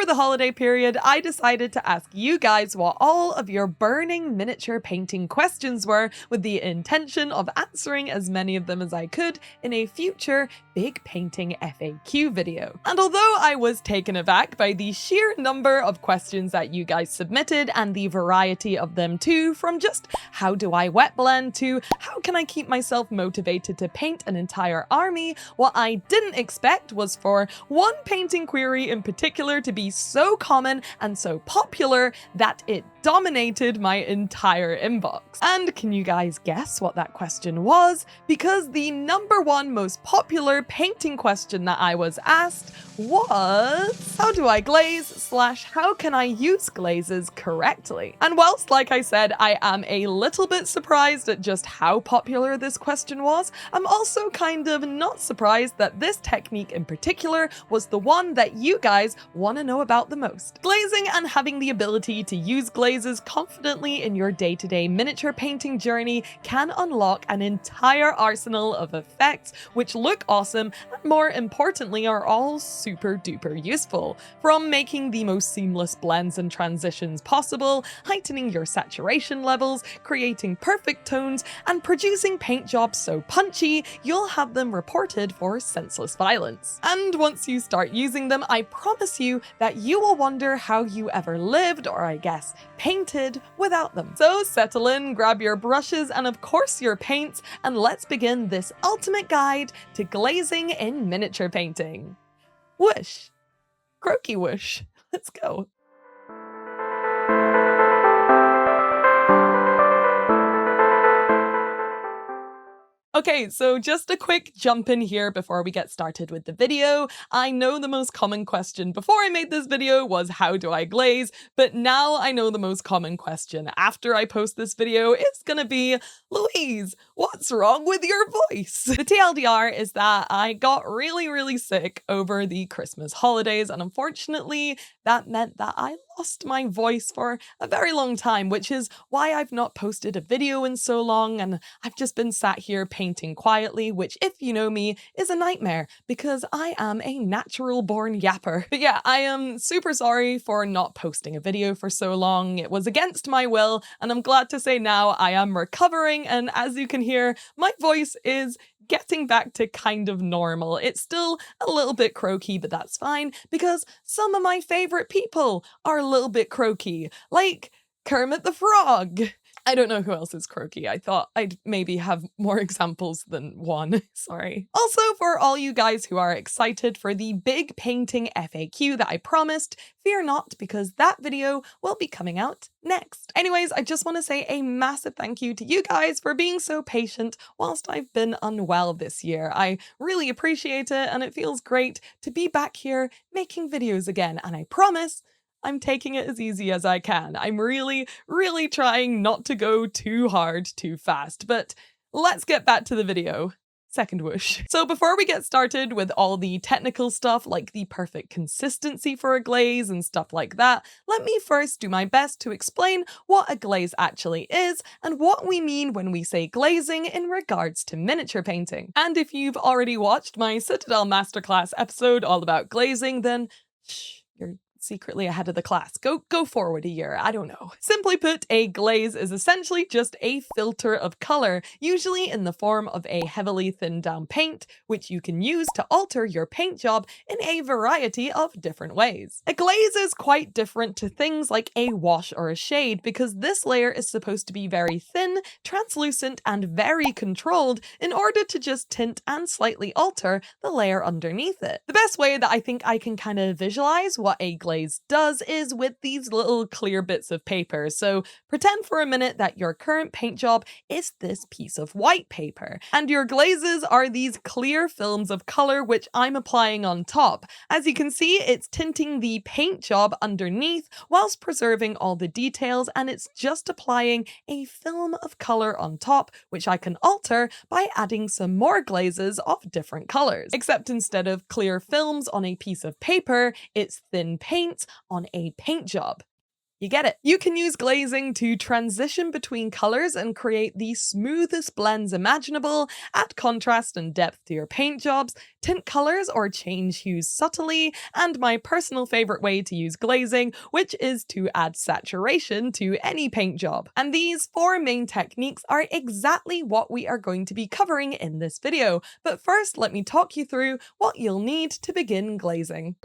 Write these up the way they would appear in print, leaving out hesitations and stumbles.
over the holiday period, I decided to ask you guys what all of your burning miniature painting questions were, with the intention of answering as many of them as I could in a future big painting FAQ video. And although I was taken aback by the sheer number of questions that you guys submitted and the variety of them too, from just how do I wet blend to how can I keep myself motivated to paint an entire army, what I didn't expect was for one painting query in particular to be so common and so popular that it dominated my entire inbox. And can you guys guess what that question was? Because the #1 most popular painting question that I was asked was, how do I glaze / how can I use glazes correctly? And whilst, like I said, I am a little bit surprised at just how popular this question was, I'm also kind of not surprised that this technique in particular was the one that you guys want to know about the most. Glazing and having the ability to use glazes confidently in your day-to-day miniature painting journey can unlock an entire arsenal of effects which look awesome and, more importantly, are all super duper useful. From making the most seamless blends and transitions possible, heightening your saturation levels, creating perfect tones, and producing paint jobs so punchy you'll have them reported for senseless violence. And once you start using them, I promise you that you will wonder how you ever lived, or I guess painted, without them. So settle in, grab your brushes, and of course your paints, and let's begin this ultimate guide to glazing in miniature painting. Whoosh! Croaky whoosh. Let's go. Okay, so just a quick jump in here before we get started with the video. I know the most common question before I made this video was how do I glaze, but now I know the most common question after I post this video is gonna be, Louise, what's wrong with your voice? The TLDR is that I got really sick over the Christmas holidays, and unfortunately that meant that I lost my voice for a very long time, which is why I've not posted a video in so long, and I've just been sat here painting quietly, which, if you know me, is a nightmare because I am a natural born yapper. But yeah, I am super sorry for not posting a video for so long. It was against my will, and I'm glad to say now I am recovering, and as you can hear, my voice is getting back to kind of normal. It's still a little bit croaky, but that's fine because some of my favorite people are a little bit croaky, like Kermit the Frog. I don't know who else is croaky. I thought I'd maybe have more examples than one. Sorry. Also, for all you guys who are excited for the big painting FAQ that I promised, fear not, because that video will be coming out next. Anyways, I just want to say a massive thank you to you guys for being so patient whilst I've been unwell this year. I really appreciate it, and it feels great to be back here making videos again, and I promise I'm taking it as easy as I can. I'm really trying not to go too hard too fast, but let's get back to the video. Second whoosh. So before we get started with all the technical stuff like the perfect consistency for a glaze and stuff like that, let me first do my best to explain what a glaze actually is and what we mean when we say glazing in regards to miniature painting. And if you've already watched my Citadel Masterclass episode all about glazing, then shh, you're secretly ahead of the class. Go forward a year, I don't know. Simply put, a glaze is essentially just a filter of color, usually in the form of a heavily thinned down paint, which you can use to alter your paint job in a variety of different ways. A glaze is quite different to things like a wash or a shade because this layer is supposed to be very thin, translucent, and very controlled in order to just tint and slightly alter the layer underneath it. The best way that I think I can kind of visualize what a glaze does is with these little clear bits of paper. So pretend for a minute that your current paint job is this piece of white paper, and your glazes are these clear films of color which I'm applying on top. As you can see, it's tinting the paint job underneath whilst preserving all the details, and it's just applying a film of color on top, which I can alter by adding some more glazes of different colors. Except instead of clear films on a piece of paper, it's thin paint on a paint job. You get it. You can use glazing to transition between colors and create the smoothest blends imaginable, add contrast and depth to your paint jobs, tint colors or change hues subtly, and my personal favorite way to use glazing, which is to add saturation to any paint job. And these 4 main techniques are exactly what we are going to be covering in this video. But first, let me talk you through what you'll need to begin glazing.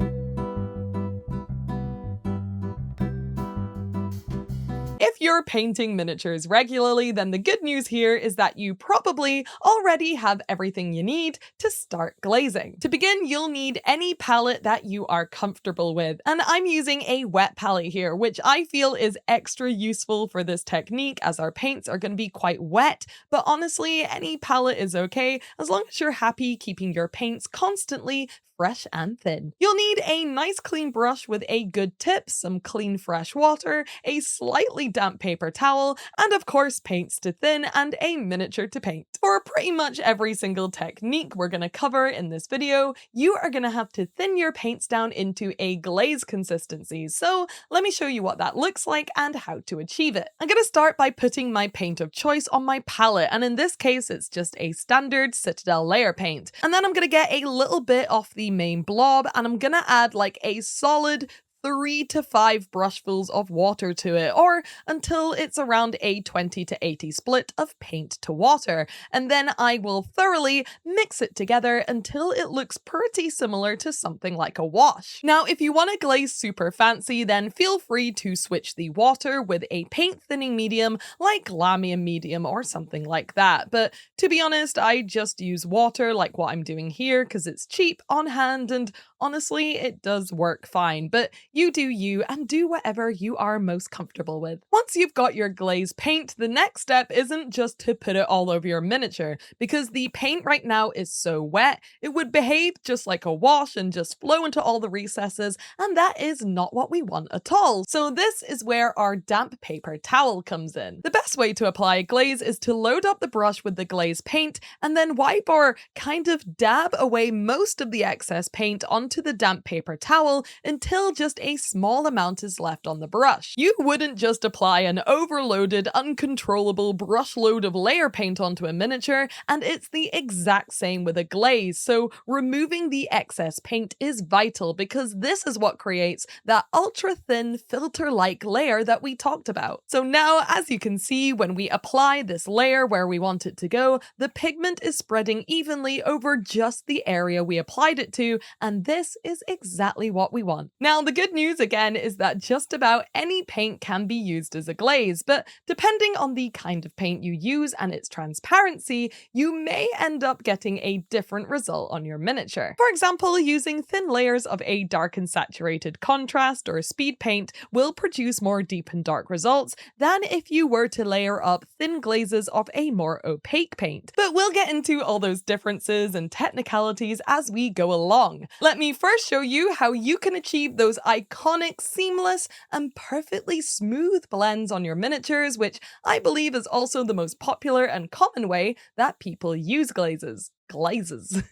If you're painting miniatures regularly, then the good news here is that you probably already have everything you need to start glazing. To begin, you'll need any palette that you are comfortable with, and I'm using a wet palette here, which I feel is extra useful for this technique as our paints are going to be quite wet, but honestly, any palette is okay as long as you're happy keeping your paints constantly fresh and thin. You'll need a nice clean brush with a good tip, some clean fresh water, a slightly damp paper towel, and of course paints to thin and a miniature to paint. For pretty much every single technique we're going to cover in this video, you are going to have to thin your paints down into a glaze consistency. So let me show you what that looks like and how to achieve it. I'm going to start by putting my paint of choice on my palette, and in this case it's just a standard Citadel layer paint. And then I'm going to get a little bit off the main blob and I'm gonna add like a solid 3 to 5 brushfuls of water to it, or until it's around a 20 to 80 split of paint to water, and then I will thoroughly mix it together until it looks pretty similar to something like a wash. Now, if you want to glaze super fancy, then feel free to switch the water with a paint thinning medium like Lamium medium or something like that, but to be honest, I just use water like what I'm doing here because it's cheap, on hand, and honestly, it does work fine, but you do you and do whatever you are most comfortable with. Once you've got your glaze paint, the next step isn't just to put it all over your miniature, because the paint right now is so wet, it would behave just like a wash and just flow into all the recesses, and that is not what we want at all. So this is where our damp paper towel comes in. The best way to apply a glaze is to load up the brush with the glaze paint and then wipe or kind of dab away most of the excess paint onto the damp paper towel until just a small amount is left on the brush. You wouldn't just apply an overloaded, uncontrollable brush load of layer paint onto a miniature, and it's the exact same with a glaze, so removing the excess paint is vital because this is what creates that ultra thin filter-like layer that we talked about. So now, as you can see, when we apply this layer where we want it to go, the pigment is spreading evenly over just the area we applied it to, and this is exactly what we want. Now, the good news again is that just about any paint can be used as a glaze, but depending on the kind of paint you use and its transparency, you may end up getting a different result on your miniature. For example, using thin layers of a dark and saturated contrast or speed paint will produce more deep and dark results than if you were to layer up thin glazes of a more opaque paint. But we'll get into all those differences and technicalities as we go along. Let me first show you how you can achieve those iconic, seamless, and perfectly smooth blends on your miniatures, which I believe is also the most popular and common way that people use glazes. Glazes.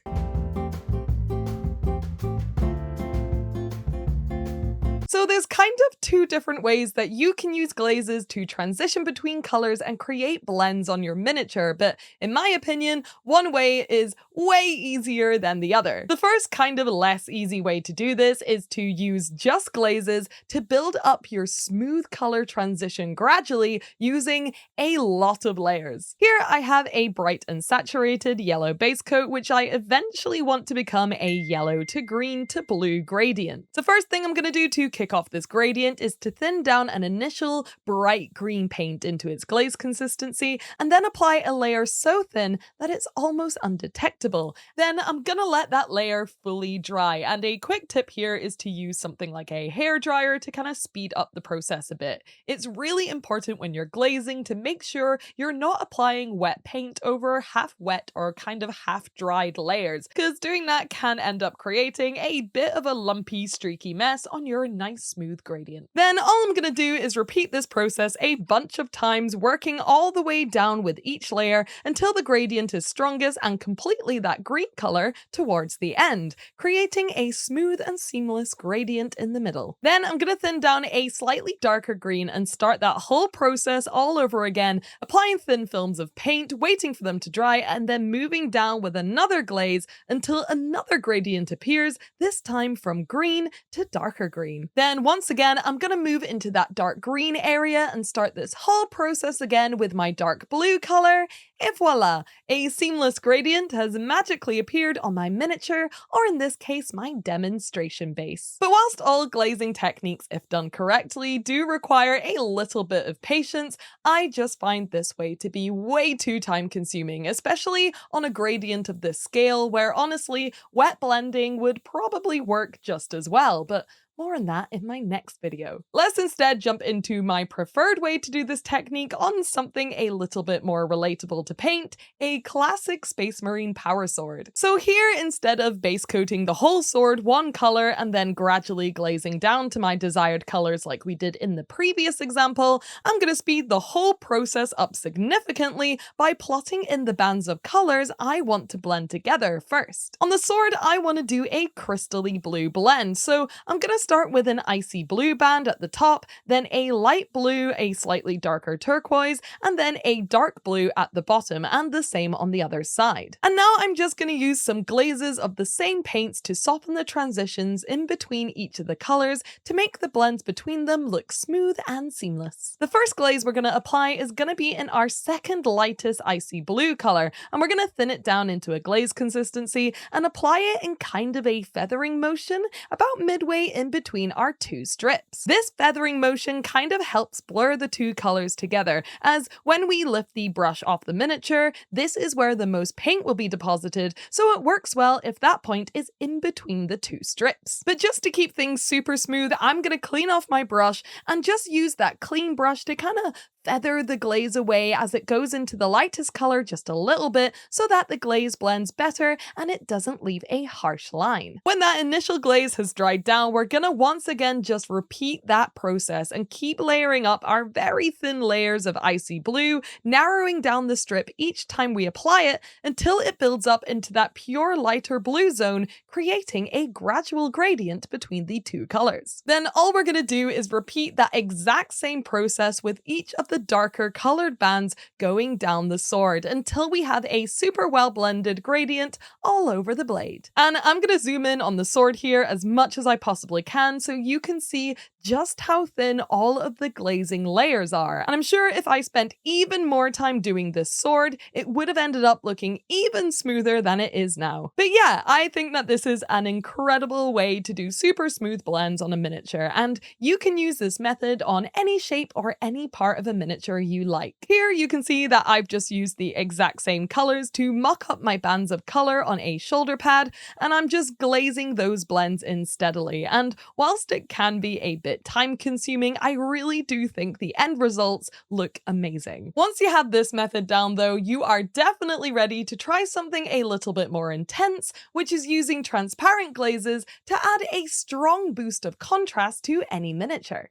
So there's kind of 2 different ways that you can use glazes to transition between colors and create blends on your miniature, but in my opinion, one way is way easier than the other. The first kind of less easy way to do this is to use just glazes to build up your smooth color transition gradually using a lot of layers. Here I have a bright and saturated yellow base coat, which I eventually want to become a yellow to green to blue gradient. The first thing I'm going to do to kick off this gradient is to thin down an initial bright green paint into its glaze consistency and then apply a layer so thin that it's almost undetectable. Then I'm gonna let that layer fully dry, and a quick tip here is to use something like a hairdryer to kind of speed up the process a bit. It's really important when you're glazing to make sure you're not applying wet paint over half wet or kind of half dried layers, because doing that can end up creating a bit of a lumpy, streaky mess on your nice smooth gradient. Then all I'm gonna do is repeat this process a bunch of times, working all the way down with each layer until the gradient is strongest and completely predominantly that green color towards the end, creating a smooth and seamless gradient in the middle. Then I'm going to thin down a slightly darker green and start that whole process all over again, applying thin films of paint, waiting for them to dry, and then moving down with another glaze until another gradient appears, this time from green to darker green. Then once again, I'm going to move into that dark green area and start this whole process again with my dark blue color, and voila! A seamless gradient has magically appeared on my miniature, or in this case, my demonstration base. But whilst all glazing techniques, if done correctly, do require a little bit of patience, I just find this way to be way too time consuming, especially on a gradient of this scale where honestly, wet blending would probably work just as well, but more on that in my next video. Let's instead jump into my preferred way to do this technique on something a little bit more relatable to paint, a classic Space Marine power sword. So here, instead of base coating the whole sword one color and then gradually glazing down to my desired colors like we did in the previous example, I'm going to speed the whole process up significantly by plotting in the bands of colors I want to blend together first. On the sword, I want to do a crystally blue blend, so I'm going to start with an icy blue band at the top, then a light blue, a slightly darker turquoise, and then a dark blue at the bottom, and the same on the other side. And now I'm just going to use some glazes of the same paints to soften the transitions in between each of the colors to make the blends between them look smooth and seamless. The first glaze we're going to apply is going to be in our second lightest icy blue color, and we're going to thin it down into a glaze consistency and apply it in kind of a feathering motion about midway in between our two strips. This feathering motion kind of helps blur the two colors together, as when we lift the brush off the miniature, this is where the most paint will be deposited, so it works well if that point is in between the two strips. But just to keep things super smooth, I'm going to clean off my brush and just use that clean brush to kind of feather the glaze away as it goes into the lightest color just a little bit so that the glaze blends better and it doesn't leave a harsh line. When that initial glaze has dried down, we're gonna once again just repeat that process and keep layering up our very thin layers of icy blue, narrowing down the strip each time we apply it until it builds up into that pure lighter blue zone, creating a gradual gradient between the two colors. Then all we're gonna do is repeat that exact same process with each of the darker colored bands going down the sword until we have a super well blended gradient all over the blade. And I'm going to zoom in on the sword here as much as I possibly can so you can see just how thin all of the glazing layers are. And I'm sure if I spent even more time doing this sword, it would have ended up looking even smoother than it is now. But yeah, I think that this is an incredible way to do super smooth blends on a miniature, and you can use this method on any shape or any part of a miniature you like. Here you can see that I've just used the exact same colors to mock up my bands of color on a shoulder pad, and I'm just glazing those blends in steadily. And whilst it can be a bit time consuming, I really do think the end results look amazing. Once you have this method down though, you are definitely ready to try something a little bit more intense, which is using transparent glazes to add a strong boost of contrast to any miniature.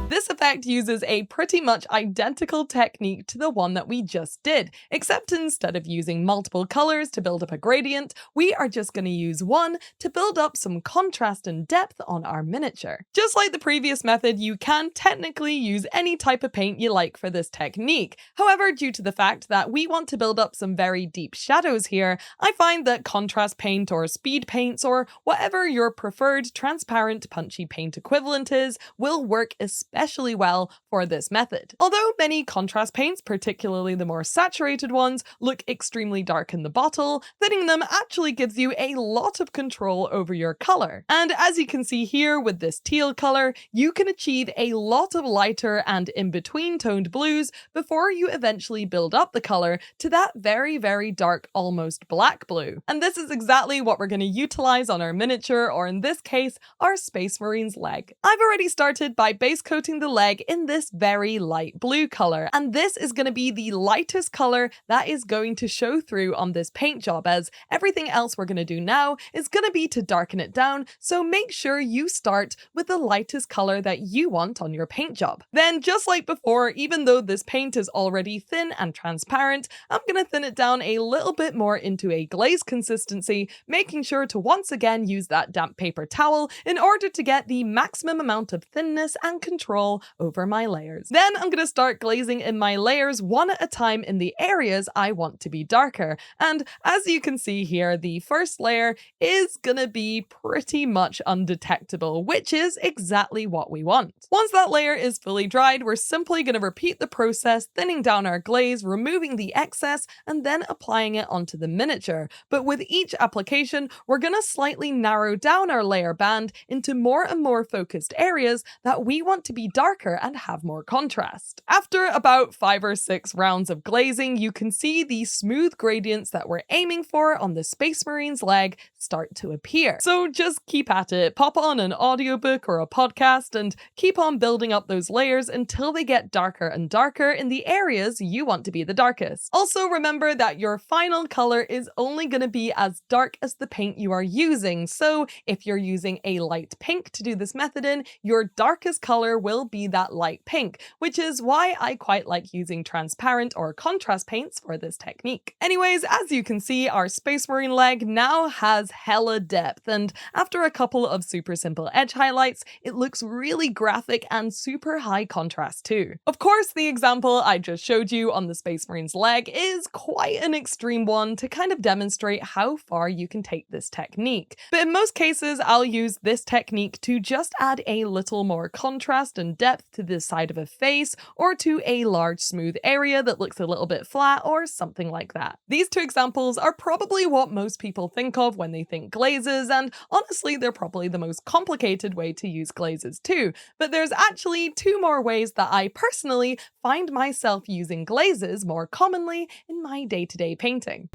This effect uses a pretty much identical technique to the one that we just did, except instead of using multiple colors to build up a gradient, we are just going to use one to build up some contrast and depth on our miniature. Just like the previous method, you can technically use any type of paint you like for this technique. However, due to the fact that we want to build up some very deep shadows here, I find that contrast paint or speed paints or whatever your preferred transparent punchy paint equivalent is will work especially well for this method. Although many contrast paints, particularly the more saturated ones, look extremely dark in the bottle, thinning them actually gives you a lot of control over your color. And as you can see here with this teal color, you can achieve a lot of lighter and in-between toned blues before you eventually build up the color to that very, very dark, almost black blue. And this is exactly what we're going to utilize on our miniature, or in this case, our Space Marine's leg. I've already started by base coating coating the leg in this very light blue color. And this is going to be the lightest color that is going to show through on this paint job, as everything else we're going to do now is going to be to darken it down, so make sure you start with the lightest color that you want on your paint job. Then, just like before, even though this paint is already thin and transparent, I'm going to thin it down a little bit more into a glaze consistency, making sure to once again use that damp paper towel in order to get the maximum amount of thinness and control over my layers. Then I'm going to start glazing in my layers one at a time in the areas I want to be darker. And as you can see here, the first layer is gonna be pretty much undetectable, which is exactly what we want. Once that layer is fully dried, we're simply gonna repeat the process, thinning down our glaze, removing the excess, and then applying it onto the miniature. But with each application, we're gonna slightly narrow down our layer band into more and more focused areas that we want to be darker and have more contrast. After about 5 or 6 rounds of glazing, you can see the smooth gradients that we're aiming for on the Space Marine's leg start to appear. So just keep at it, pop on an audiobook or a podcast and keep on building up those layers until they get darker and darker in the areas you want to be the darkest. Also remember that your final color is only going to be as dark as the paint you are using, so if you're using a light pink to do this method in, your darkest color will be that light pink, which is why I quite like using transparent or contrast paints for this technique. Anyways, as you can see, our Space Marine leg now has hella depth, and after a couple of super simple edge highlights, it looks really graphic and super high contrast too. Of course, the example I just showed you on the Space Marine's leg is quite an extreme one to kind of demonstrate how far you can take this technique. But in most cases, I'll use this technique to just add a little more contrast and depth to the side of a face, or to a large smooth area that looks a little bit flat, or something like that. These two examples are probably what most people think of when they think glazes, and honestly, they're probably the most complicated way to use glazes too. But there's actually 2 more ways that I personally find myself using glazes more commonly in my day-to-day painting.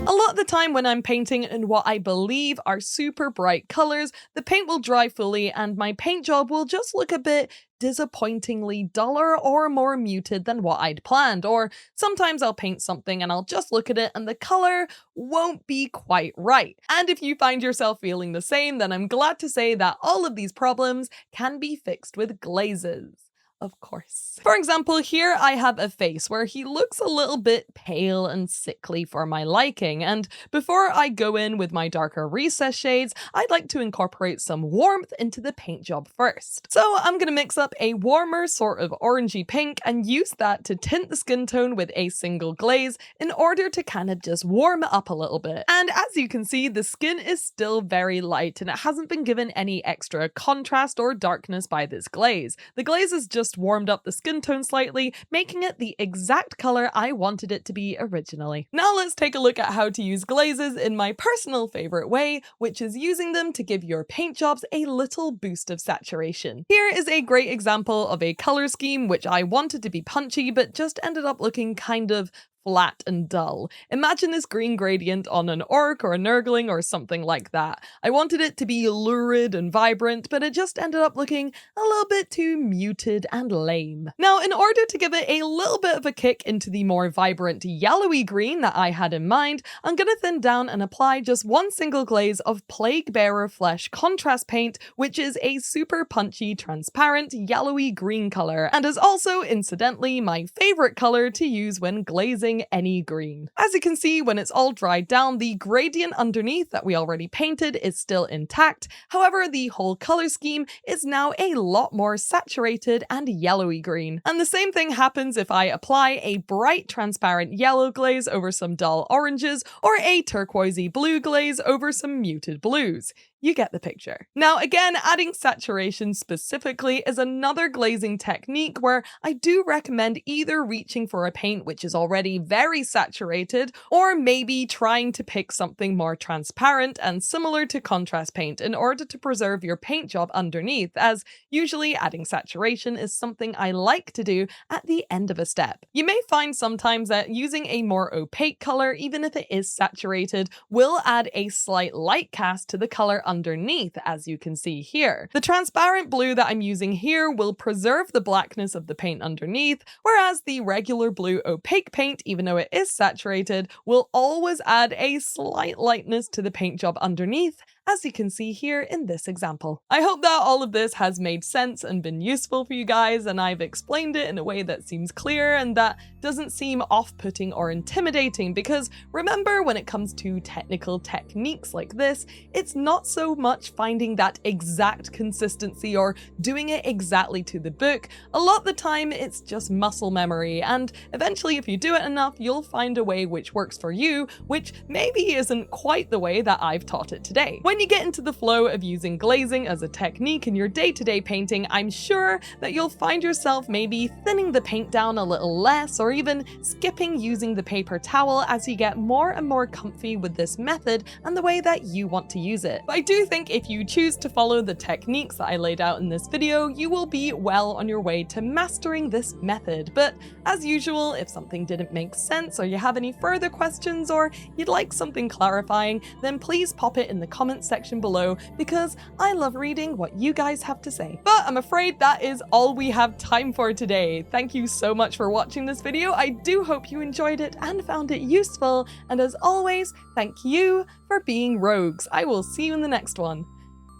A lot of the time when I'm painting in what I believe are super bright colors, the paint will dry fully and my paint job will just look a bit disappointingly duller or more muted than what I'd planned. Or sometimes I'll paint something and I'll just look at it and the color won't be quite right. And if you find yourself feeling the same, then I'm glad to say that all of these problems can be fixed with glazes. Of course. For example, here I have a face where he looks a little bit pale and sickly for my liking, and before I go in with my darker recess shades, I'd like to incorporate some warmth into the paint job first. So I'm gonna mix up a warmer sort of orangey pink and use that to tint the skin tone with a single glaze in order to kind of just warm it up a little bit. And as you can see, the skin is still very light and it hasn't been given any extra contrast or darkness by this glaze. The glaze is just warmed up the skin tone slightly, making it the exact color I wanted it to be originally. Now let's take a look at how to use glazes in my personal favorite way, which is using them to give your paint jobs a little boost of saturation. Here is a great example of a color scheme which I wanted to be punchy but just ended up looking kind of flat and dull. Imagine this green gradient on an orc or a nurgling or something like that. I wanted it to be lurid and vibrant, but it just ended up looking a little bit too muted and lame. Now, in order to give it a little bit of a kick into the more vibrant yellowy green that I had in mind, I'm gonna thin down and apply just one single glaze of Plague Bearer Flesh contrast paint, which is a super punchy, transparent, yellowy green color, and is also, incidentally, my favorite color to use when glazing any green. As you can see, when it's all dried down, the gradient underneath that we already painted is still intact. However, the whole color scheme is now a lot more saturated and yellowy green. And the same thing happens if I apply a bright transparent yellow glaze over some dull oranges or a turquoisey blue glaze over some muted blues. You get the picture. Now again, adding saturation specifically is another glazing technique where I do recommend either reaching for a paint which is already very saturated, or maybe trying to pick something more transparent and similar to contrast paint in order to preserve your paint job underneath, as usually adding saturation is something I like to do at the end of a step. You may find sometimes that using a more opaque color, even if it is saturated, will add a slight light cast to the color underneath, as you can see here. The transparent blue that I'm using here will preserve the blackness of the paint underneath, whereas the regular blue opaque paint, even though it is saturated, will always add a slight lightness to the paint job underneath, as you can see here in this example. I hope that all of this has made sense and been useful for you guys, and I've explained it in a way that seems clear and that doesn't seem off-putting or intimidating, because remember, when it comes to technical techniques like this, it's not so much finding that exact consistency or doing it exactly to the book. A lot of the time it's just muscle memory, and eventually if you do it enough, you'll find a way which works for you, which maybe isn't quite the way that I've taught it today. When you get into the flow of using glazing as a technique in your day-to-day painting, I'm sure that you'll find yourself maybe thinning the paint down a little less, or even skipping using the paper towel as you get more and more comfy with this method and the way that you want to use it. But I do think if you choose to follow the techniques that I laid out in this video, you will be well on your way to mastering this method. But as usual, if something didn't make sense, or you have any further questions, or you'd like something clarifying, then please pop it in the comments section below, because I love reading what you guys have to say. But I'm afraid that is all we have time for today. Thank you so much for watching this video. I do hope you enjoyed it and found it useful, and as always, thank you for being rogues. I will see you in the next one.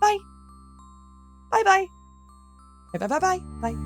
Bye. Bye bye. Bye bye bye bye. Bye.